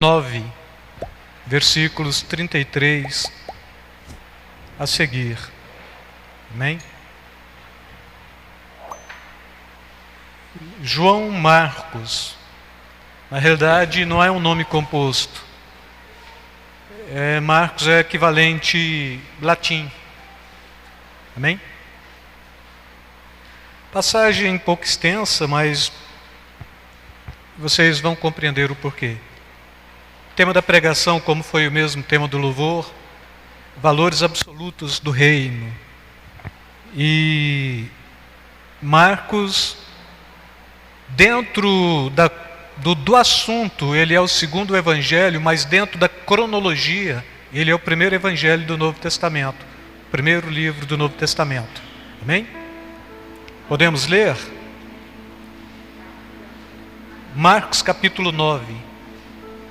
9, versículos 33 a seguir. Amém? João Marcos, na realidade não é um nome composto. Marcos é equivalente latim. Amém? Passagem um pouco extensa, mas vocês vão compreender o porquê. O tema da pregação, como foi o mesmo tema do louvor, valores absolutos do reino. E Marcos, dentro do assunto, ele é o segundo evangelho, mas dentro da cronologia, ele é o primeiro evangelho do Novo Testamento, o primeiro livro do Novo Testamento. Amém? Podemos ler? Marcos capítulo 9,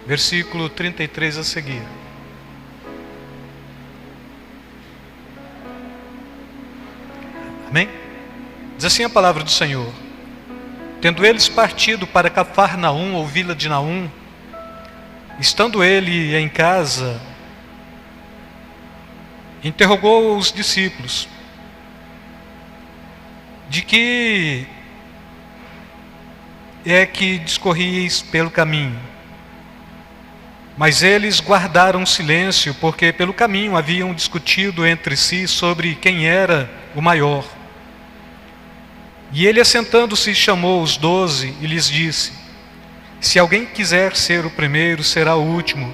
versículo 33 a seguir. Amém? Diz assim a palavra do Senhor: tendo eles partido para Cafarnaum ou vila de Naum, estando ele em casa, interrogou os discípulos: de que é que discorrieis pelo caminho? Mas eles guardaram silêncio, porque pelo caminho haviam discutido entre si sobre quem era o maior. E ele, assentando-se, chamou os 12 e lhes disse: se alguém quiser ser o primeiro, será o último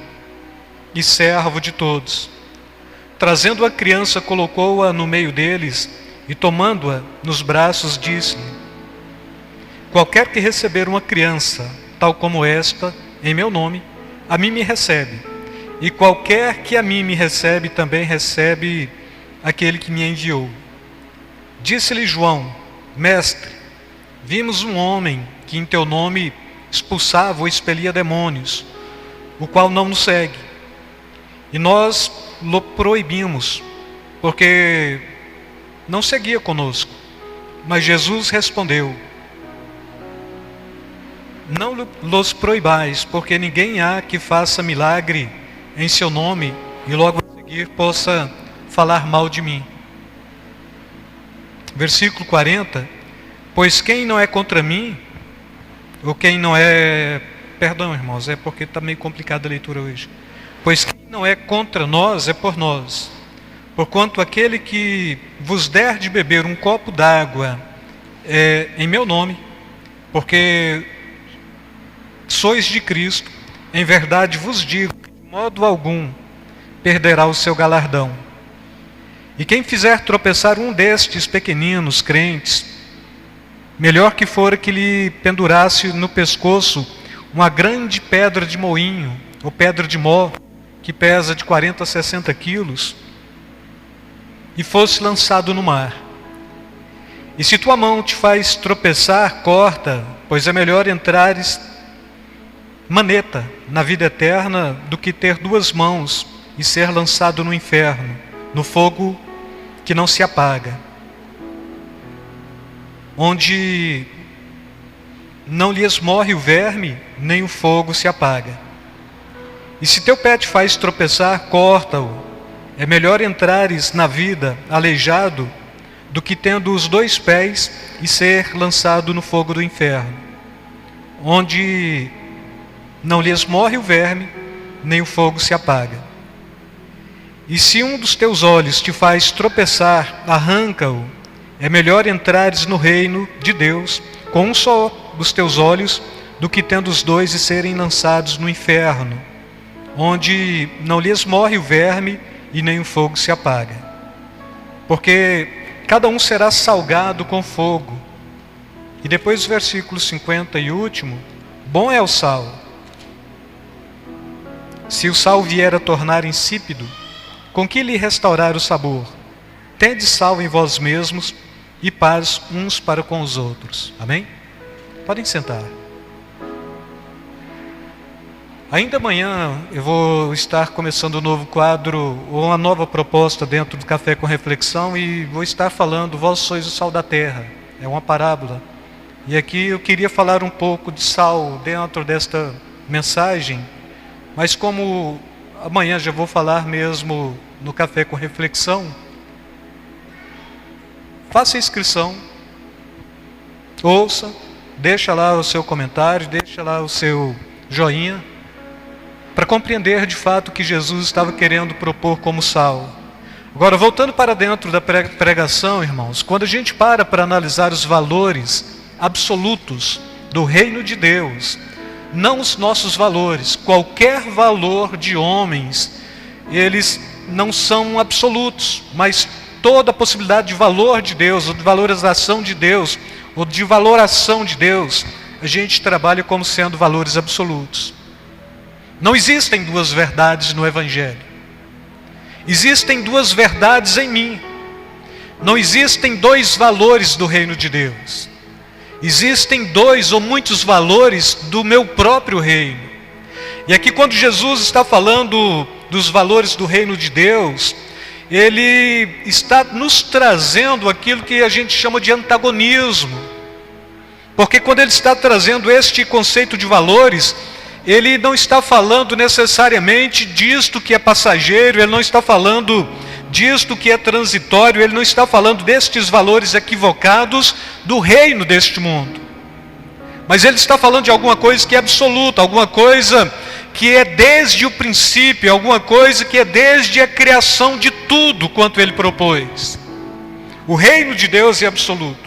e servo de todos. Trazendo a criança, colocou-a no meio deles e, tomando-a nos braços, disse-lhe: qualquer que receber uma criança, tal como esta, em meu nome, a mim me recebe. E qualquer que a mim me recebe, também recebe aquele que me enviou. Disse-lhe João: mestre, vimos um homem que em teu nome expulsava ou expelia demônios, o qual não nos segue. E nós lo proibimos, porque não seguia conosco. Mas Jesus respondeu: não los proibais, porque ninguém há que faça milagre em seu nome e logo a seguir possa falar mal de mim. Versículo 40, pois quem não é contra mim, ou quem não é... Perdão, irmãos, é porque está meio complicada a leitura hoje. Pois quem não é contra nós, é por nós. Porquanto aquele que vos der de beber um copo d'água em meu nome, porque sois de Cristo, em verdade vos digo, de modo algum perderá o seu galardão. E quem fizer tropeçar um destes pequeninos crentes, melhor que fora que lhe pendurasse no pescoço uma grande pedra de moinho, ou pedra de mó, que pesa de 40 a 60 quilos, e fosse lançado no mar. E se tua mão te faz tropeçar, corta, pois é melhor entrares maneta na vida eterna do que ter duas mãos e ser lançado no inferno, no fogo que não se apaga, onde não lhes morre o verme, nem o fogo se apaga. E se teu pé te faz tropeçar, corta-o. É melhor entrares na vida aleijado do que tendo os 2 pés e ser lançado no fogo do inferno, onde não lhes morre o verme, nem o fogo se apaga. E se um dos teus olhos te faz tropeçar, arranca-o. É melhor entrares no reino de Deus com um só dos teus olhos, do que tendo os 2 e serem lançados no inferno, onde não lhes morre o verme e nem o fogo se apaga. Porque cada um será salgado com fogo. E depois o versículo 50 e último: bom é o sal. Se o sal vier a tornar insípido, com que lhe restaurar o sabor? Tende sal em vós mesmos e paz uns para com os outros. Amém? Podem sentar. Ainda amanhã eu vou estar começando um novo quadro, ou uma nova proposta dentro do Café com Reflexão, e vou estar falando: vós sois o sal da terra. É uma parábola. E aqui eu queria falar um pouco de sal dentro desta mensagem, Mas como amanhã já vou falar mesmo no Café com Reflexão, faça a inscrição, ouça, deixa lá o seu comentário, deixa lá o seu joinha, para compreender de fato o que Jesus estava querendo propor como sal. Agora, voltando para dentro da pregação, irmãos, quando a gente para analisar os valores absolutos do reino de Deus, não os nossos valores, qualquer valor de homens, eles não são absolutos, mas toda a possibilidade de valor de Deus, ou de valorização de Deus, ou de valoração de Deus, a gente trabalha como sendo valores absolutos. Não existem duas verdades no Evangelho. Existem duas verdades em mim. Não existem dois valores do reino de Deus. Existem dois ou muitos valores do meu próprio reino. E aqui quando Jesus está falando dos valores do reino de Deus, Ele está nos trazendo aquilo que a gente chama de antagonismo. Porque quando Ele está trazendo este conceito de valores, Ele não está falando necessariamente disto que é passageiro, Ele não está falando disto que é transitório, Ele não está falando destes valores equivocados do reino deste mundo. Mas Ele está falando de alguma coisa que é absoluta, alguma coisa que é desde o princípio, alguma coisa que é desde a criação de tudo quanto Ele propôs. O reino de Deus é absoluto.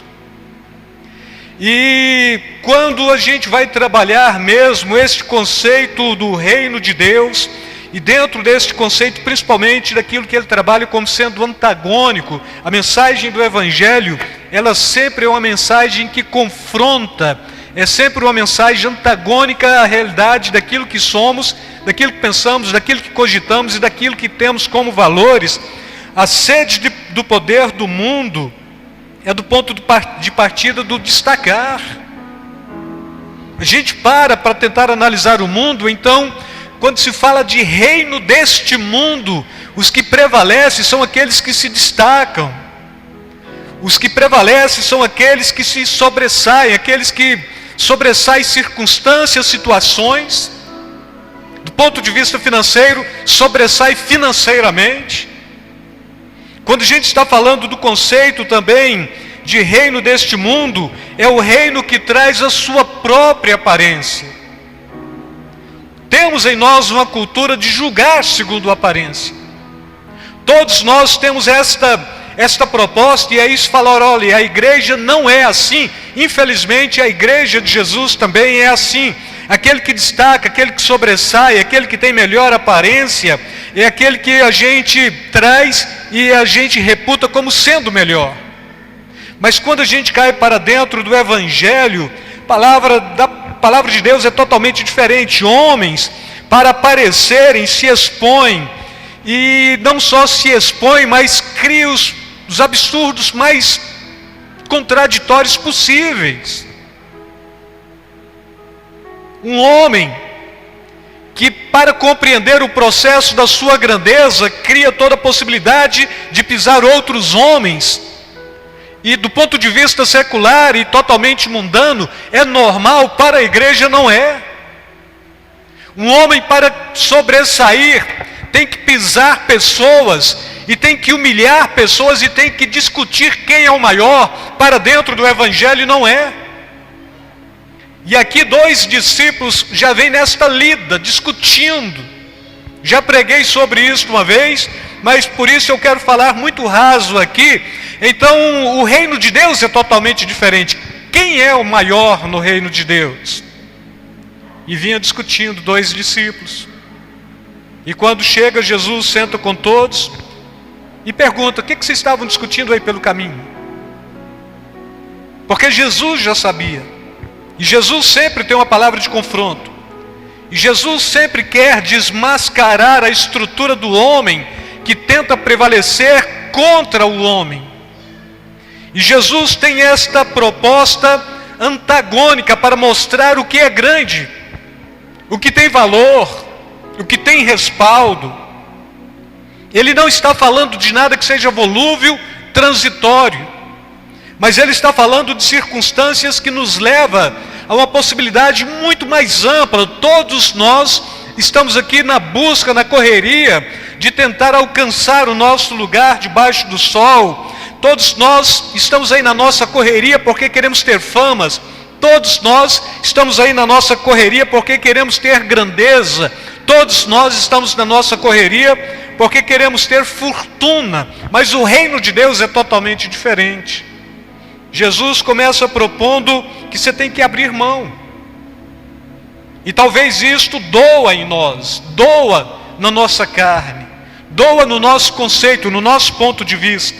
E quando a gente vai trabalhar mesmo este conceito do reino de Deus, e dentro deste conceito, principalmente daquilo que ele trabalha como sendo antagônico, a mensagem do Evangelho, ela sempre é uma mensagem que confronta, é sempre uma mensagem antagônica à realidade daquilo que somos, daquilo que pensamos, daquilo que cogitamos e daquilo que temos como valores. A sede do poder do mundo é do ponto de partida do destacar. A gente para tentar analisar o mundo, então, quando se fala de reino deste mundo, os que prevalecem são aqueles que se destacam. Os que prevalecem são aqueles que se sobressaem, aqueles que sobressaem circunstâncias, situações. Do ponto de vista financeiro, sobressai financeiramente. Quando a gente está falando do conceito também de reino deste mundo, é o reino que traz a sua própria aparência. Temos em nós uma cultura de julgar segundo a aparência. Todos nós temos esta proposta, e é isso falar, olha, a igreja não é assim. Infelizmente a igreja de Jesus também é assim. Aquele que destaca, aquele que sobressai, aquele que tem melhor aparência, é aquele que a gente traz e a gente reputa como sendo melhor. Mas quando a gente cai para dentro do Evangelho, a palavra de Deus é totalmente diferente. Homens, para aparecerem, se expõem, e não só se expõem, mas criam os absurdos mais contraditórios possíveis. Um homem que, para compreender o processo da sua grandeza, cria toda a possibilidade de pisar outros homens, e do ponto de vista secular e totalmente mundano, é normal, para a igreja não é. Um homem, para sobressair, tem que pisar pessoas, e tem que humilhar pessoas, e tem que discutir quem é o maior. Para dentro do Evangelho não é. E aqui 2 discípulos já vêm nesta lida, discutindo. Já preguei sobre isso uma vez, mas por isso eu quero falar muito raso aqui. Então, o reino de Deus é totalmente diferente. Quem é o maior no reino de Deus? E vinha discutindo 2 discípulos. E quando chega, Jesus senta com todos e pergunta: o que vocês estavam discutindo aí pelo caminho? Porque Jesus já sabia. E Jesus sempre tem uma palavra de confronto. E Jesus sempre quer desmascarar a estrutura do homem que tenta prevalecer contra o homem. E Jesus tem esta proposta antagônica para mostrar o que é grande, o que tem valor, o que tem respaldo. Ele não está falando de nada que seja volúvel, transitório, mas ele está falando de circunstâncias que nos leva a uma possibilidade muito mais ampla. Todos nós estamos aqui na busca, na correria de tentar alcançar o nosso lugar debaixo do sol. Todos nós estamos aí na nossa correria porque queremos ter famas. Todos nós estamos aí na nossa correria porque queremos ter grandeza. Todos nós estamos na nossa correria porque queremos ter fortuna. Mas o reino de Deus é totalmente diferente. Jesus começa propondo que você tem que abrir mão. E talvez isto doa em nós, doa na nossa carne, doa no nosso conceito, no nosso ponto de vista.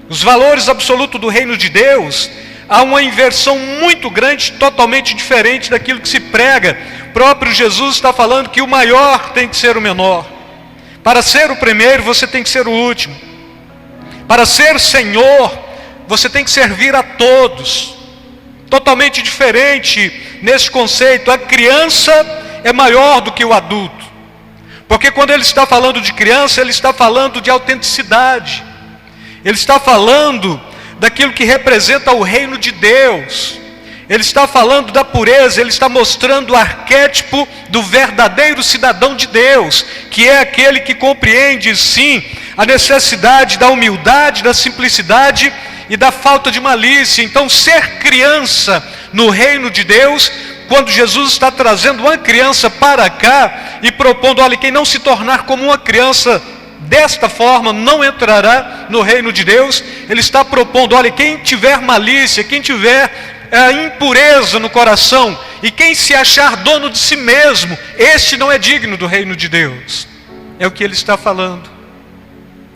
Os valores absolutos do reino de Deus, há uma inversão muito grande, totalmente diferente daquilo que se prega. O próprio Jesus está falando que o maior tem que ser o menor. Para ser o primeiro, você tem que ser o último. Para ser Senhor, você tem que servir a todos. Totalmente diferente nesse conceito. A criança é maior do que o adulto. Porque quando ele está falando de criança, ele está falando de autenticidade. Ele está falando daquilo que representa o reino de Deus. Ele está falando da pureza, ele está mostrando o arquétipo do verdadeiro cidadão de Deus, que é aquele que compreende, sim, a necessidade da humildade, da simplicidade e da falta de malícia. Então, ser criança no reino de Deus, quando Jesus está trazendo uma criança para cá e propondo, olha, quem não se tornar como uma criança desta forma não entrará no reino de Deus. Ele está propondo, olha, quem tiver malícia, quem tiver impureza no coração e quem se achar dono de si mesmo, este não é digno do reino de Deus. É o que ele está falando.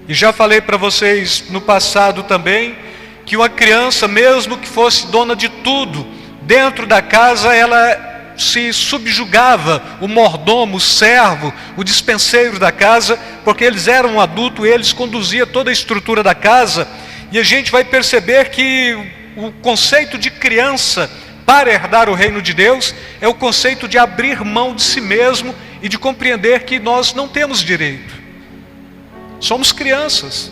E já falei para vocês no passado também, que uma criança, mesmo que fosse dona de tudo, dentro da casa ela se subjugava, o mordomo, o servo, o dispenseiro da casa, porque eles eram um adulto, eles conduziam toda a estrutura da casa. E a gente vai perceber que o conceito de criança para herdar o reino de Deus é o conceito de abrir mão de si mesmo e de compreender que nós não temos direito. Somos crianças.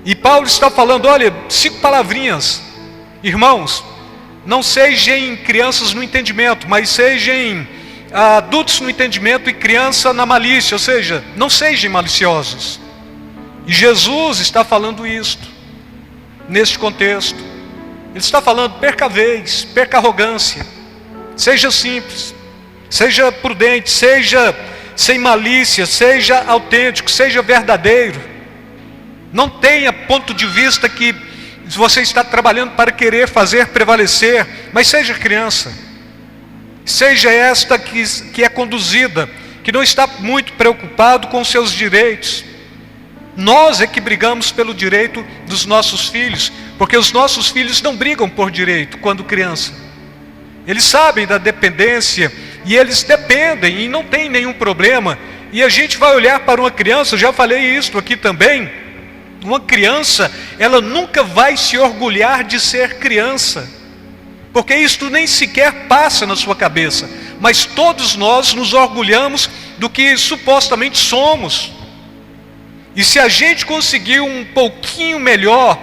E Paulo está falando, olha, 5 palavrinhas. Irmãos, não sejam crianças no entendimento, mas sejam adultos no entendimento e criança na malícia, ou seja, não sejam maliciosos. E Jesus está falando isto, neste contexto. Ele está falando, perca a vez, perca a arrogância, seja simples, seja prudente, seja sem malícia, seja autêntico, seja verdadeiro. Não tenha ponto de vista que você está trabalhando para querer fazer prevalecer, mas seja criança. Seja esta que é conduzida, que não está muito preocupado com os seus direitos. Nós é que brigamos pelo direito dos nossos filhos, porque os nossos filhos não brigam por direito quando criança. Eles sabem da dependência e eles dependem e não tem nenhum problema. E a gente vai olhar para uma criança, eu já falei isso aqui também. Uma criança, ela nunca vai se orgulhar de ser criança, porque isso nem sequer passa na sua cabeça. Mas todos nós nos orgulhamos do que supostamente somos. E se a gente conseguir um pouquinho melhor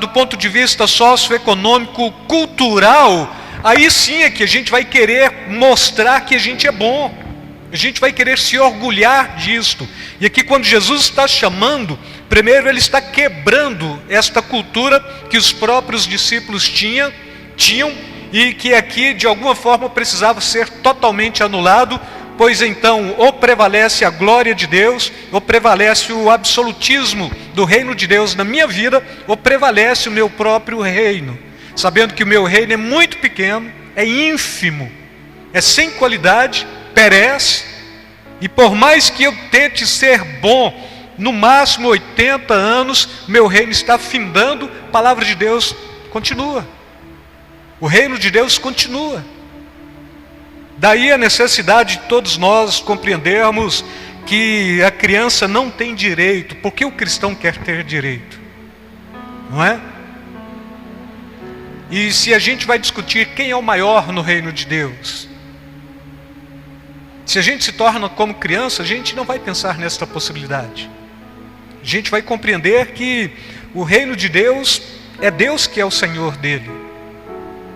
do ponto de vista socioeconômico, cultural, aí sim é que a gente vai querer mostrar que a gente é bom. A gente vai querer se orgulhar disto. E aqui quando Jesus está chamando, primeiro ele está quebrando esta cultura que os próprios discípulos tinham e que aqui de alguma forma precisava ser totalmente anulado, pois então ou prevalece a glória de Deus, ou prevalece o absolutismo do reino de Deus na minha vida, ou prevalece o meu próprio reino, sabendo que o meu reino é muito pequeno, é ínfimo, é sem qualidade, perece, e por mais que eu tente ser bom, no máximo 80 anos, meu reino está findando, a palavra de Deus continua, o reino de Deus continua. Daí a necessidade de todos nós compreendermos que a criança não tem direito. Por que o cristão quer ter direito? Não é? E se a gente vai discutir quem é o maior no reino de Deus, se a gente se torna como criança, a gente não vai pensar nesta possibilidade. A gente vai compreender que o reino de Deus é Deus que é o Senhor dele.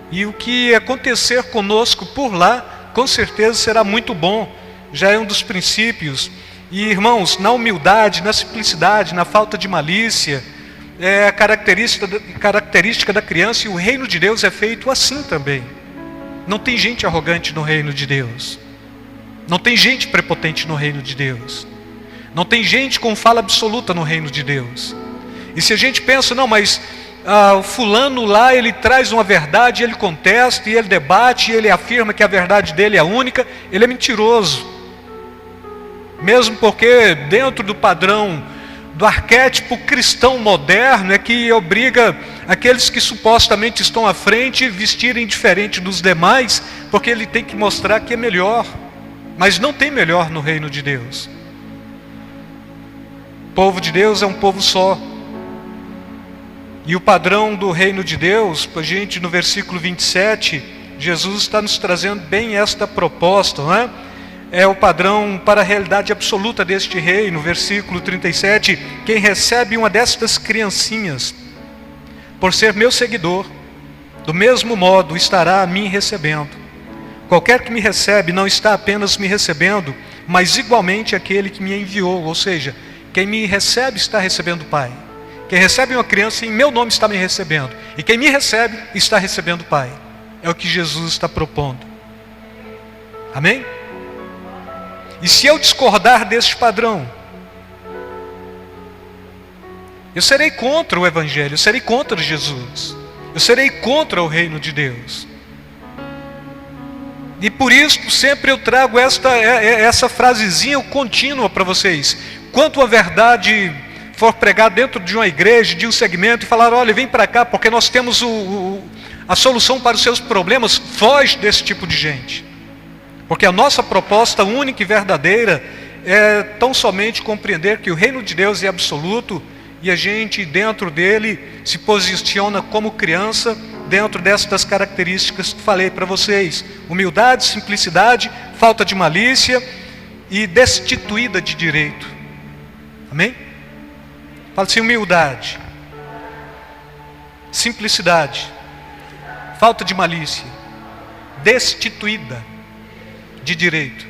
E o que acontecer conosco por lá com certeza será muito bom. Já é um dos princípios. E, irmãos, na humildade, na simplicidade, na falta de malícia, é a característica da criança, e o reino de Deus é feito assim também. Não tem gente arrogante no reino de Deus. Não tem gente prepotente no reino de Deus. Não tem gente com fala absoluta no reino de Deus. E se a gente pensa, não, mas o fulano lá, ele traz uma verdade, ele contesta, e ele debate, e ele afirma que a verdade dele é a única, ele é mentiroso. Mesmo porque dentro do padrão, do arquétipo cristão moderno, é que obriga aqueles que supostamente estão à frente vestirem diferente dos demais, porque ele tem que mostrar que é melhor. Mas não tem melhor no reino de Deus. O povo de Deus é um povo só. E o padrão do reino de Deus, a gente no versículo 27, Jesus está nos trazendo bem esta proposta, não é? É o padrão para a realidade absoluta deste reino. Versículo 37, quem recebe uma destas criancinhas, por ser meu seguidor, do mesmo modo estará a mim recebendo. Qualquer que me recebe não está apenas me recebendo, mas igualmente aquele que me enviou. Ou seja, quem me recebe está recebendo o Pai. Quem recebe uma criança em meu nome está me recebendo. E quem me recebe está recebendo o Pai. É o que Jesus está propondo. Amém? E se eu discordar deste padrão, eu serei contra o Evangelho, eu serei contra Jesus, eu serei contra o reino de Deus. E por isso sempre eu trago essa frasezinha contínua para vocês. Quanto a verdade for pregar dentro de uma igreja, de um segmento, e falar, olha, vem para cá, porque nós temos a solução para os seus problemas, foge desse tipo de gente. Porque a nossa proposta única e verdadeira é tão somente compreender que o reino de Deus é absoluto, e a gente dentro dele se posiciona como criança, dentro destas características que falei para vocês: humildade, simplicidade, falta de malícia e destituída de direito. Amém? Fala assim: humildade, simplicidade, falta de malícia, destituída de direito.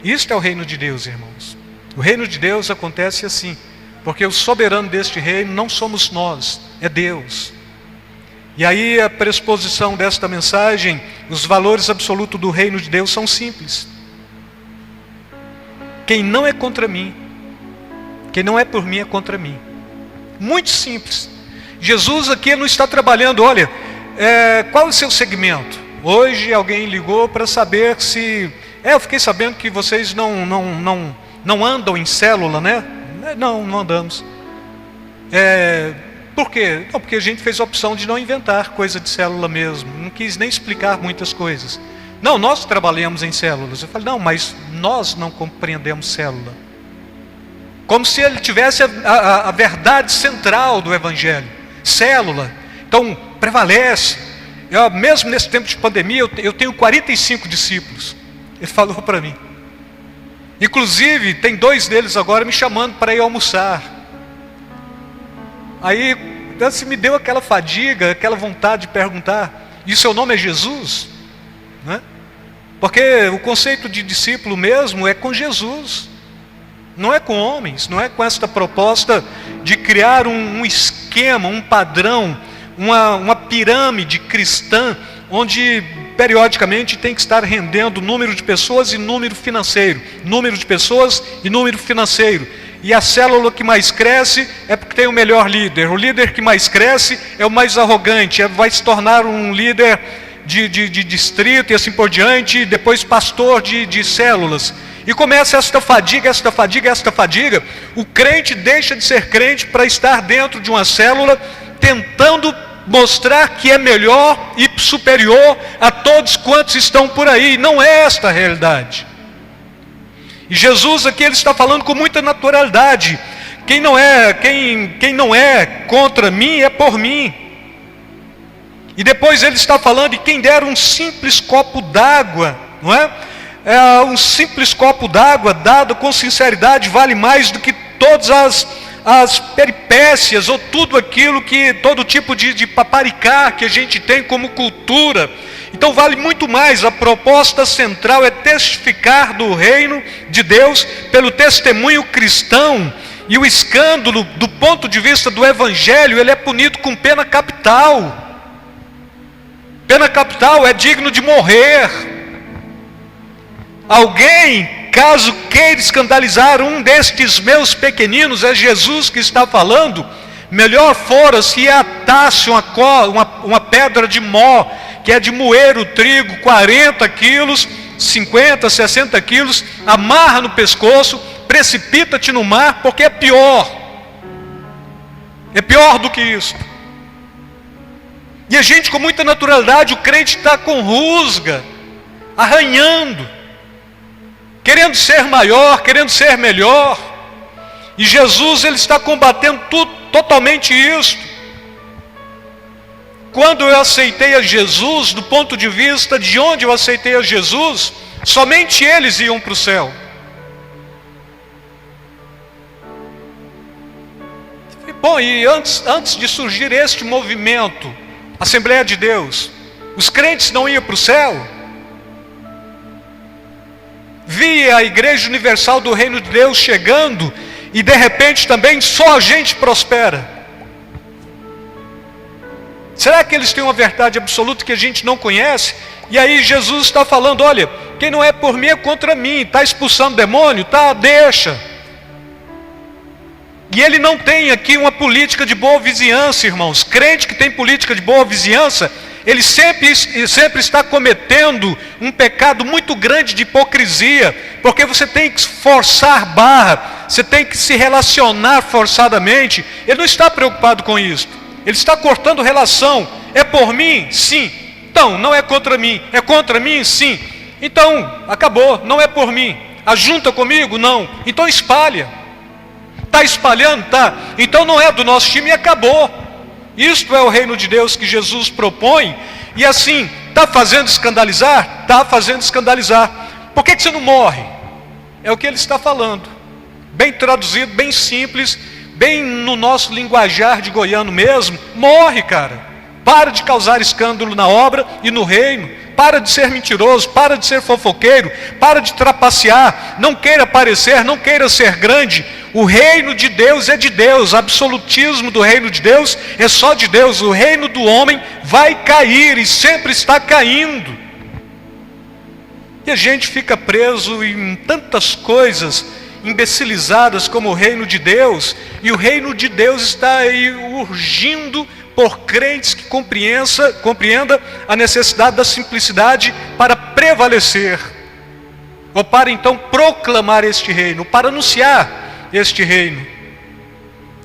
Isto é o reino de Deus, irmãos. O reino de Deus acontece assim, porque o soberano deste reino não somos nós, é Deus. E aí a pressuposição desta mensagem, os valores absolutos do reino de Deus são simples. Quem não é contra mim, quem não é por mim é contra mim. Muito simples. Jesus aqui não está trabalhando, olha, qual é o seu segmento? Hoje alguém ligou para saber se... eu fiquei sabendo que vocês não andam em célula, né? Não andamos. Por quê? Não, porque a gente fez a opção de não inventar coisa de célula mesmo. Não quis nem explicar muitas coisas. Não, nós trabalhamos em células. Eu falei, não, mas nós não compreendemos célula. Como se ele tivesse a verdade central do Evangelho. Célula. Então, prevalece. Mesmo nesse tempo de pandemia, eu tenho 45 discípulos. Ele falou para mim. Inclusive, tem 2 deles agora me chamando para ir almoçar. Aí, assim, me deu aquela fadiga, aquela vontade de perguntar: e o seu nome é Jesus? Né? Porque o conceito de discípulo mesmo é com Jesus. Não é com homens, não é com esta proposta de criar um esquema, um padrão, uma pirâmide cristã, onde periodicamente tem que estar rendendo número de pessoas e número financeiro. Número de pessoas e número financeiro. E a célula que mais cresce é porque tem o melhor líder. O líder que mais cresce é o mais arrogante, vai se tornar um líder de distrito e assim por diante, e depois pastor de células. E começa esta fadiga. O crente deixa de ser crente para estar dentro de uma célula, tentando mostrar que é melhor e superior a todos quantos estão por aí. Não é esta a realidade. E Jesus aqui ele está falando com muita naturalidade. Quem não é contra mim é por mim. E depois ele está falando, e quem der um simples copo d'água, não é? Um simples copo d'água dado com sinceridade vale mais do que todas as peripécias, ou tudo aquilo que, todo tipo de paparicá que a gente tem como cultura. Então vale muito mais, a proposta central é testificar do reino de Deus pelo testemunho cristão, e o escândalo, do ponto de vista do evangelho, ele é punido com pena capital. Pena capital, é digno de morrer. Alguém, caso queira escandalizar um destes meus pequeninos, é Jesus que está falando, melhor fora se atasse uma pedra de mó, que é de moer o trigo, 40 quilos, 50, 60 quilos, amarra no pescoço, precipita-te no mar, porque é pior do que isso. E a gente, com muita naturalidade, o crente está com rusga, arranhando, querendo ser maior, querendo ser melhor, e Jesus, ele está combatendo totalmente isso. Quando eu aceitei a Jesus, do ponto de vista de onde eu aceitei a Jesus, somente eles iam para o céu. Bom, e antes de surgir este movimento, Assembleia de Deus, os crentes não iam para o céu? Via a Igreja Universal do Reino de Deus chegando, e de repente também só a gente prospera. Será que eles têm uma verdade absoluta que a gente não conhece? E aí Jesus está falando, olha, quem não é por mim é contra mim. Está expulsando demônio? Tá, deixa. E ele não tem aqui uma política de boa vizinhança, irmãos. Crente que tem política de boa vizinhança, ele sempre está cometendo um pecado muito grande de hipocrisia, porque você tem que forçar barra, você tem que se relacionar forçadamente. Ele não está preocupado com isso. Ele está cortando relação. É por mim? Sim. Então, não é contra mim. É contra mim? Sim. Então, acabou. Não é por mim. Ajunta comigo? Não. Então espalha. Está espalhando? Tá. Então não é do nosso time e acabou. Isto é o reino de Deus que Jesus propõe. E assim, está fazendo escandalizar? Está fazendo escandalizar. Por que você não morre? É o que ele está falando. Bem traduzido, bem simples, bem no nosso linguajar de goiano mesmo. Morre, cara. Para de causar escândalo na obra e no reino. Para de ser mentiroso, para de ser fofoqueiro, para de trapacear, não queira aparecer, não queira ser grande. O reino de Deus é de Deus, o absolutismo do reino de Deus é só de Deus. O reino do homem vai cair e sempre está caindo. E a gente fica preso em tantas coisas imbecilizadas como o reino de Deus, e o reino de Deus está aí urgindo por crentes que compreenda a necessidade da simplicidade para prevalecer, ou para então proclamar este reino, para anunciar este reino.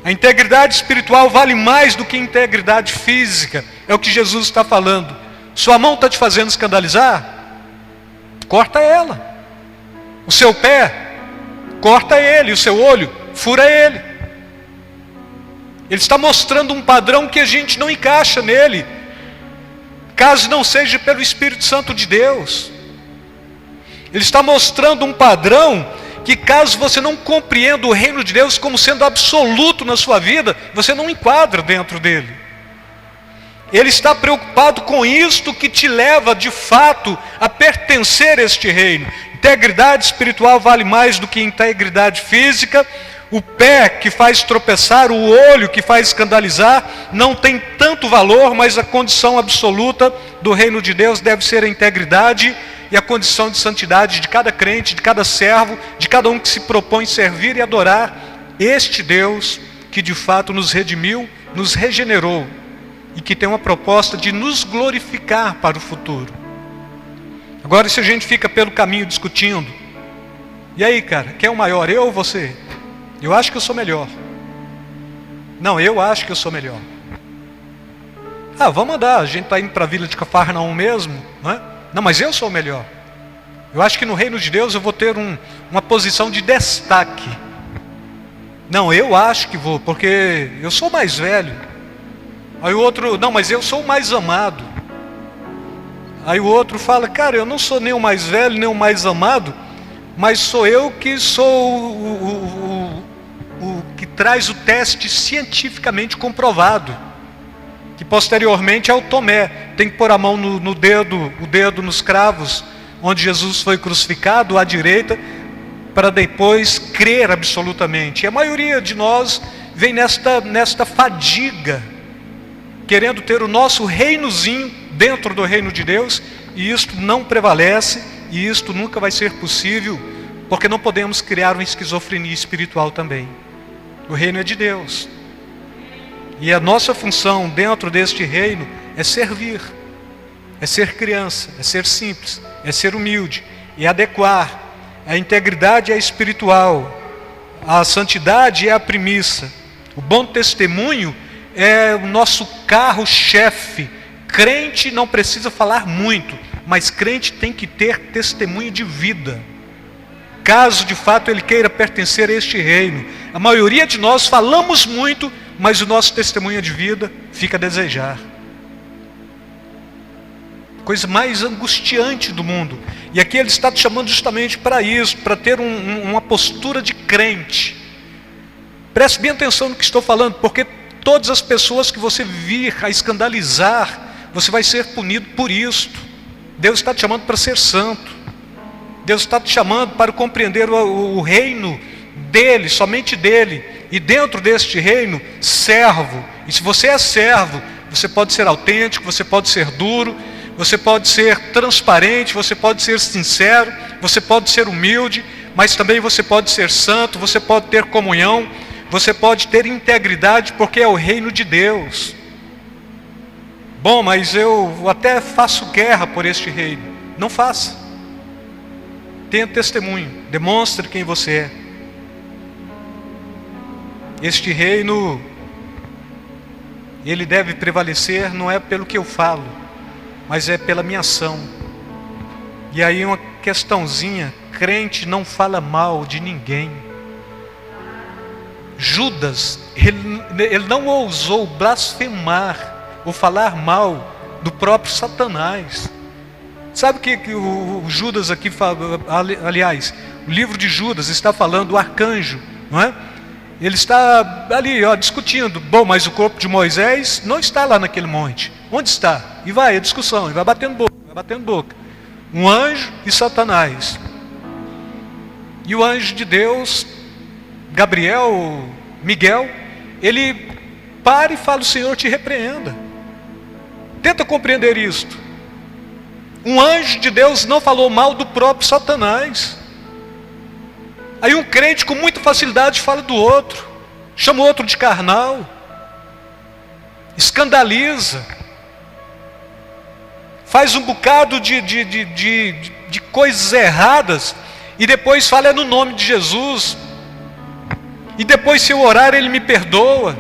A integridade espiritual vale mais do que a integridade física, é o que Jesus está falando. Sua mão está te fazendo escandalizar? Corta ela. O seu pé, corta ele. O seu olho, fura ele. Ele está mostrando um padrão que a gente não encaixa nele, caso não seja pelo Espírito Santo de Deus. Ele está mostrando um padrão que, caso você não compreenda o reino de Deus como sendo absoluto na sua vida, você não enquadra dentro dele. Ele está preocupado com isto que te leva de fato a pertencer a este reino. Integridade espiritual vale mais do que integridade física. O pé que faz tropeçar, o olho que faz escandalizar, não tem tanto valor, mas a condição absoluta do reino de Deus deve ser a integridade e a condição de santidade de cada crente, de cada servo, de cada um que se propõe servir e adorar este Deus que de fato nos redimiu, nos regenerou e que tem uma proposta de nos glorificar para o futuro. Agora, se a gente fica pelo caminho discutindo, e aí, cara, quem é o maior, eu ou você? Eu acho que eu sou melhor. Não, eu acho que eu sou melhor. Ah, vamos andar, a gente está indo para a vila de Cafarnaum mesmo, não é? Não, mas eu sou o melhor. Eu acho que no reino de Deus eu vou ter uma posição de destaque. Não, eu acho que vou, porque eu sou mais velho. Aí o outro, não, mas eu sou o mais amado. Aí o outro fala, cara, eu não sou nem o mais velho, nem o mais amado, mas sou eu que sou o que traz o teste cientificamente comprovado, que posteriormente é o Tomé. tem que pôr a mão no dedo, o dedo nos cravos, onde Jesus foi crucificado, à direita, para depois crer absolutamente. E a maioria de nós vem nesta fadiga, querendo ter o nosso reinozinho dentro do reino de Deus, e isto não prevalece, e isto nunca vai ser possível, porque não podemos criar uma esquizofrenia espiritual também. O reino é de Deus, e a nossa função dentro deste reino é servir, é ser criança, é ser simples, é ser humilde, é adequar. A integridade é espiritual, a santidade é a premissa, o bom testemunho é o nosso carro-chefe. Crente não precisa falar muito, mas crente tem que ter testemunho de vida, caso de fato ele queira pertencer a este reino. A maioria de nós falamos muito, mas o nosso testemunho de vida fica a desejar. Coisa mais angustiante do mundo. E aqui ele está te chamando justamente para isso, para ter uma postura de crente. Preste bem atenção no que estou falando, porque todas as pessoas que você vir a escandalizar, você vai ser punido por isto. Deus está te chamando para ser santo. Deus está te chamando para compreender o reino dele, somente dele. E dentro deste reino, servo. E se você é servo, você pode ser autêntico, você pode ser duro, você pode ser transparente, você pode ser sincero, você pode ser humilde, mas também você pode ser santo, você pode ter comunhão, você pode ter integridade, porque é o reino de Deus. Bom, mas eu até faço guerra por este reino. Não faça. Tenha testemunho, demonstre quem você é. Este reino, ele deve prevalecer, não é pelo que eu falo, mas é pela minha ação. E aí uma questãozinha: crente não fala mal de ninguém. Judas, ele não ousou blasfemar ou falar mal do próprio Satanás. Sabe o que o Judas aqui fala? Aliás, o livro de Judas está falando do arcanjo, não é? Ele está ali, discutindo. Bom, mas o corpo de Moisés não está lá naquele monte. Onde está? E vai a discussão, e vai batendo boca. Um anjo e Satanás. E o anjo de Deus, Gabriel, Miguel, ele para e fala: o Senhor te repreenda. Tenta compreender isto. Um anjo de Deus não falou mal do próprio Satanás. Aí um crente com muita facilidade fala do outro, chama o outro de carnal, escandaliza, faz um bocado de coisas erradas, e depois fala: é no nome de Jesus, e depois se eu orar ele me perdoa,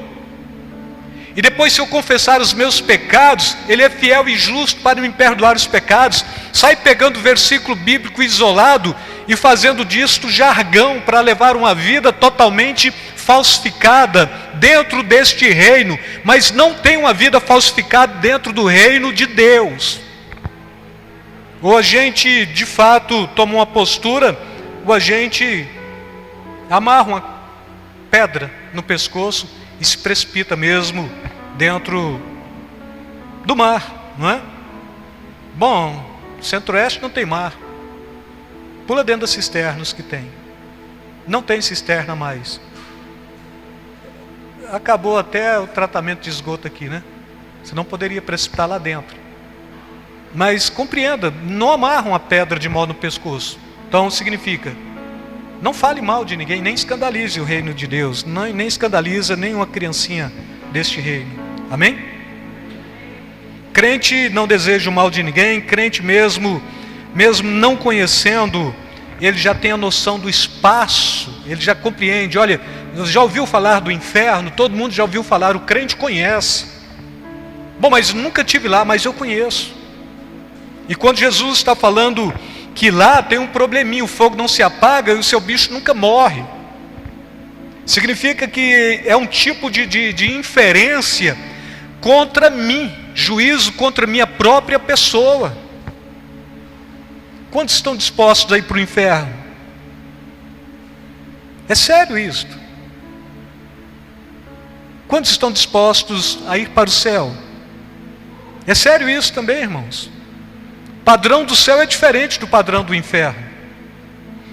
e depois se eu confessar os meus pecados, ele é fiel e justo para me perdoar os pecados. Sai pegando versículo bíblico isolado e fazendo disto jargão para levar uma vida totalmente falsificada dentro deste reino, mas não tem uma vida falsificada dentro do reino de Deus. Ou a gente de fato toma uma postura, ou a gente amarra uma pedra no pescoço e se precipita mesmo dentro do mar, não é? Bom, Centro-Oeste não tem mar. Pula dentro das cisternas que tem. Não tem cisterna mais. Acabou até o tratamento de esgoto aqui, né? Você não poderia precipitar lá dentro. Mas compreenda, não amarra uma pedra de mal no pescoço. Então significa: não fale mal de ninguém, nem escandalize o reino de Deus, nem escandaliza nenhuma criancinha deste reino. Amém? Crente não deseja o mal de ninguém. Crente mesmo não conhecendo, ele já tem a noção do espaço, ele já compreende. Olha, já ouviu falar do inferno? Todo mundo já ouviu falar, o crente conhece. Bom, mas nunca estive lá, mas eu conheço. E quando Jesus está falando que lá tem um probleminha, o fogo não se apaga e o seu bicho nunca morre, significa que é um tipo de inferência contra mim, juízo contra minha própria pessoa. Quantos estão dispostos a ir para o inferno? É sério isto. Quantos estão dispostos a ir para o céu? É sério isso também, irmãos. O padrão do céu é diferente do padrão do inferno.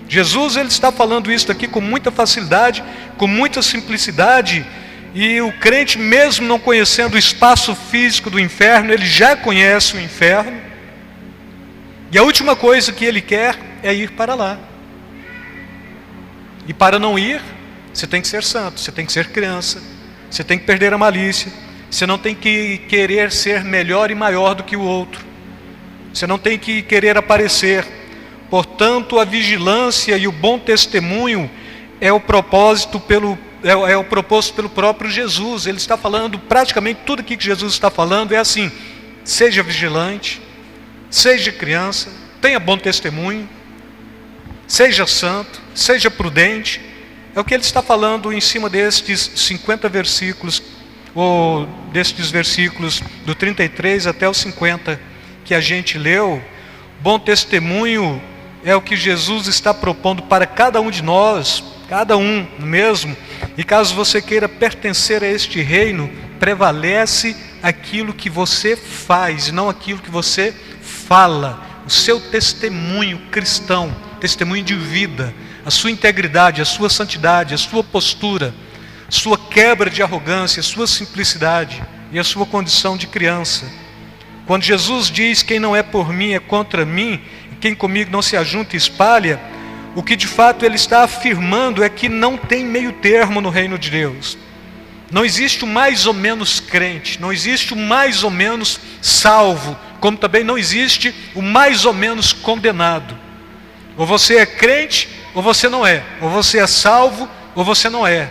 Jesus, ele está falando isso aqui com muita facilidade, com muita simplicidade, e o crente, mesmo não conhecendo o espaço físico do inferno, ele já conhece o inferno, e a última coisa que ele quer é ir para lá. E para não ir, você tem que ser santo, você tem que ser criança, você tem que perder a malícia, você não tem que querer ser melhor e maior do que o outro, você não tem que querer aparecer. Portanto, a vigilância e o bom testemunho é o proposto pelo próprio Jesus. Ele está falando, praticamente tudo aqui que Jesus está falando é assim: seja vigilante, seja criança, tenha bom testemunho, seja santo, seja prudente. É o que ele está falando em cima destes 50 versículos, ou destes versículos do 33 até o 50 que a gente leu. Bom testemunho é o que Jesus está propondo para cada um de nós, cada um mesmo. E caso você queira pertencer a este reino, prevalece aquilo que você faz, e não aquilo que você fala. O seu testemunho cristão, testemunho de vida, a sua integridade, a sua santidade, a sua postura, a sua quebra de arrogância, a sua simplicidade e a sua condição de criança. Quando Jesus diz: quem não é por mim é contra mim, e quem comigo não se ajunta e espalha, o que de fato ele está afirmando é que não tem meio termo no reino de Deus. Não existe o mais ou menos crente, não existe o mais ou menos salvo, como também não existe o mais ou menos condenado. Ou você é crente, ou você não é. Ou você é salvo, ou você não é.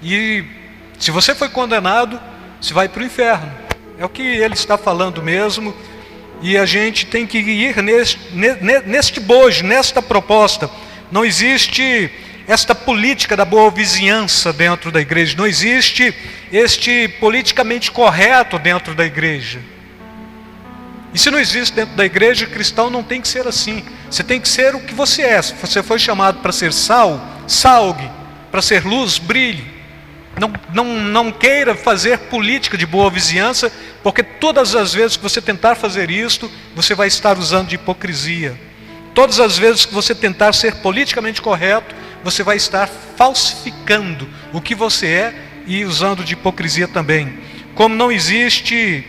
E se você foi condenado, você vai para o inferno. É o que ele está falando mesmo. E a gente tem que ir neste bojo, nesta proposta. Não existe esta política da boa vizinhança dentro da igreja. Não existe este politicamente correto dentro da igreja. E se não existe dentro da igreja, cristão não tem que ser assim. Você tem que ser o que você é. Se você foi chamado para ser sal, salgue. Para ser luz, brilhe. Não queira fazer política de boa vizinhança, porque todas as vezes que você tentar fazer isto, você vai estar usando de hipocrisia. Todas as vezes que você tentar ser politicamente correto, você vai estar falsificando o que você é e usando de hipocrisia também. Como não existe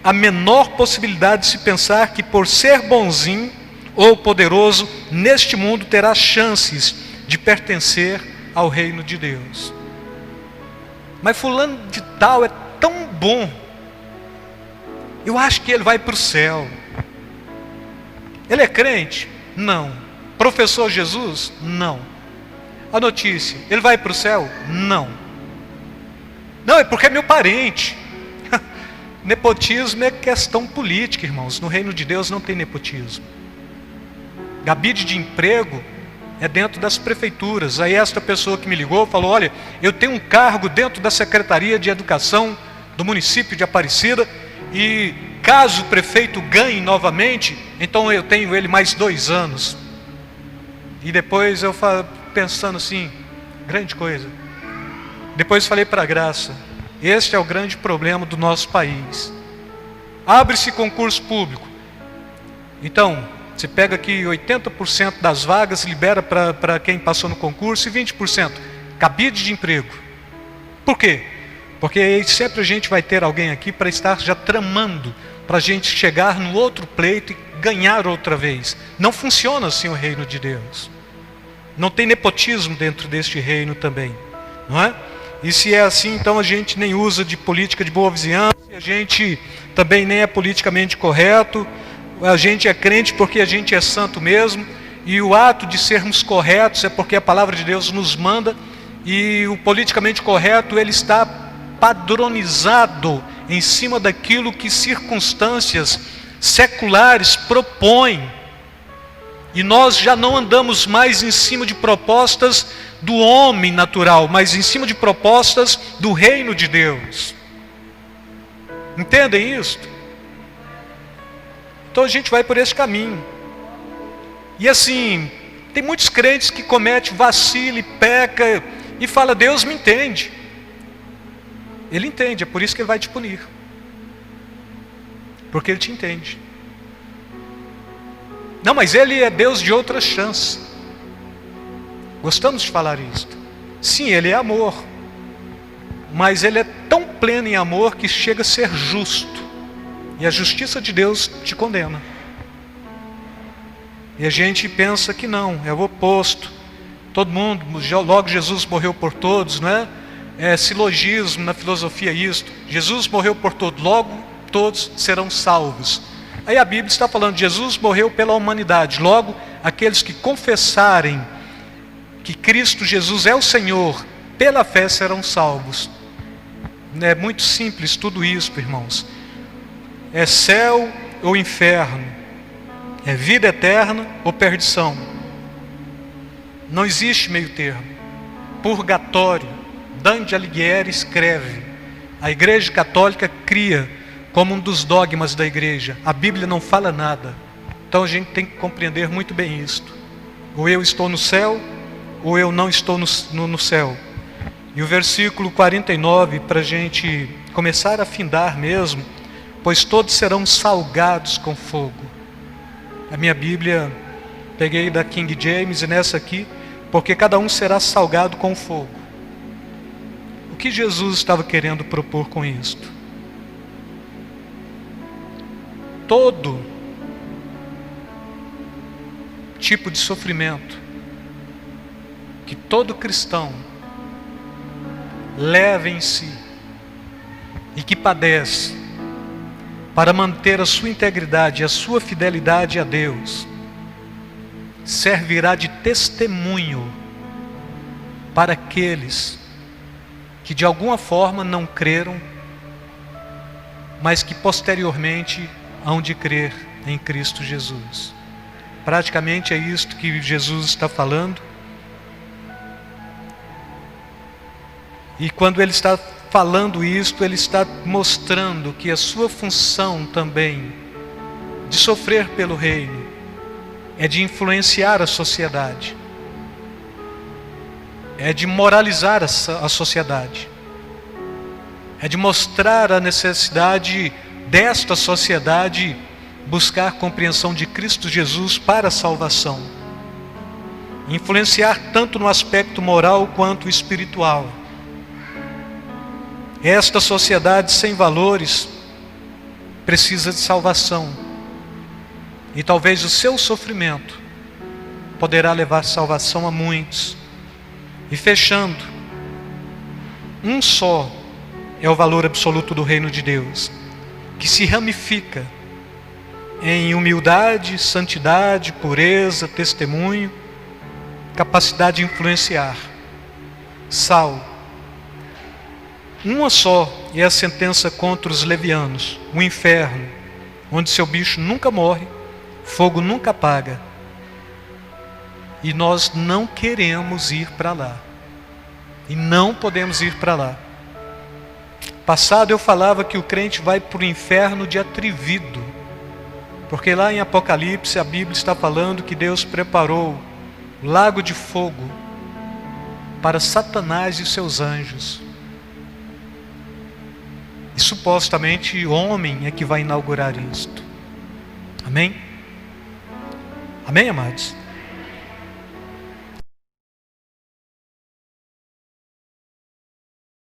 a menor possibilidade de se pensar que por ser bonzinho ou poderoso neste mundo terá chances de pertencer ao reino de Deus. Mas fulano de tal é tão bom, eu acho que ele vai para o céu. Ele é crente? Não. Professor Jesus? Não. A notícia, ele vai para o céu? Não. Não, é porque é meu parente. Nepotismo é questão política, irmãos. No reino de Deus não tem nepotismo. Gabide de emprego é dentro das prefeituras. Aí esta pessoa que me ligou falou: olha, eu tenho um cargo dentro da Secretaria de Educação do município de Aparecida, e caso o prefeito ganhe novamente, então eu tenho ele mais 2 anos. E depois eu pensando assim, grande coisa. Depois falei para a Graça: este é o grande problema do nosso país. Abre-se concurso público. Então, você pega aqui 80% das vagas, libera para quem passou no concurso, e 20% cabide de emprego. Por quê? Porque sempre a gente vai ter alguém aqui para estar já tramando, para a gente chegar no outro pleito e ganhar outra vez. Não funciona assim o reino de Deus. Não tem nepotismo dentro deste reino também, não é? E se é assim, então a gente nem usa de política de boa vizinhança, a gente também nem é politicamente correto. A gente é crente porque a gente é santo mesmo, e o ato de sermos corretos é porque a palavra de Deus nos manda, e o politicamente correto, ele está padronizado em cima daquilo que circunstâncias seculares propõem. E nós já não andamos mais em cima de propostas do homem natural, mas em cima de propostas do reino de Deus. Entendem isto? Então a gente vai por esse caminho. E assim, tem muitos crentes que cometem vacilo e peca e fala: Deus me entende. Ele entende, é por isso que ele vai te punir. porque Ele te entende. Não, mas Ele é Deus de outra chance. Gostamos de falar isto. Sim, Ele é amor, mas Ele é tão pleno em amor que chega a ser justo, e a justiça de Deus te condena. E a gente pensa que não, é o oposto. Todo mundo, logo Jesus morreu por todos, não é? É silogismo na filosofia isto. Jesus morreu por todos, logo todos serão salvos. Aí a Bíblia está falando, Jesus morreu pela humanidade, logo aqueles que confessarem que Cristo Jesus é o Senhor, pela fé serão salvos. É muito simples tudo isso, irmãos. É céu ou inferno, é vida eterna ou perdição. Não existe meio termo. Purgatório. Dante Alighieri escreve. A Igreja Católica cria como um dos dogmas da Igreja. A Bíblia não fala nada. Então a gente tem que compreender muito bem isto. Ou eu estou no céu, ou eu não estou no céu. E o versículo 49, para a gente começar a findar mesmo, pois todos serão salgados com fogo. A minha Bíblia, peguei da King James e nessa aqui, porque cada um será salgado com fogo. O que Jesus estava querendo propor com isto? Todo tipo de sofrimento que todo cristão leva em si e que padece, para manter a sua integridade e a sua fidelidade a Deus, servirá de testemunho para aqueles que de alguma forma não creram, mas que posteriormente hão de crer em Cristo Jesus. Praticamente é isto que Jesus está falando. E quando Ele está falando isto, Ele está mostrando que a sua função também de sofrer pelo reino é de influenciar a sociedade, é de moralizar a sociedade, é de mostrar a necessidade desta sociedade buscar compreensão de Cristo Jesus para a salvação, influenciar tanto no aspecto moral quanto espiritual. Esta sociedade sem valores precisa de salvação. E talvez o seu sofrimento poderá levar salvação a muitos. E fechando, um só é o valor absoluto do reino de Deus, que se ramifica em humildade, santidade, pureza, testemunho, capacidade de influenciar. Sal. Uma só é a sentença contra os levianos, o inferno, onde seu bicho nunca morre, fogo nunca apaga. E nós não queremos ir para lá. E não podemos ir para lá. Passado eu falava que o crente vai para o inferno de atrevido, porque lá em Apocalipse a Bíblia está falando que Deus preparou o lago de fogo para Satanás e seus anjos. E supostamente homem é que vai inaugurar isto. Amém? Amém, amados?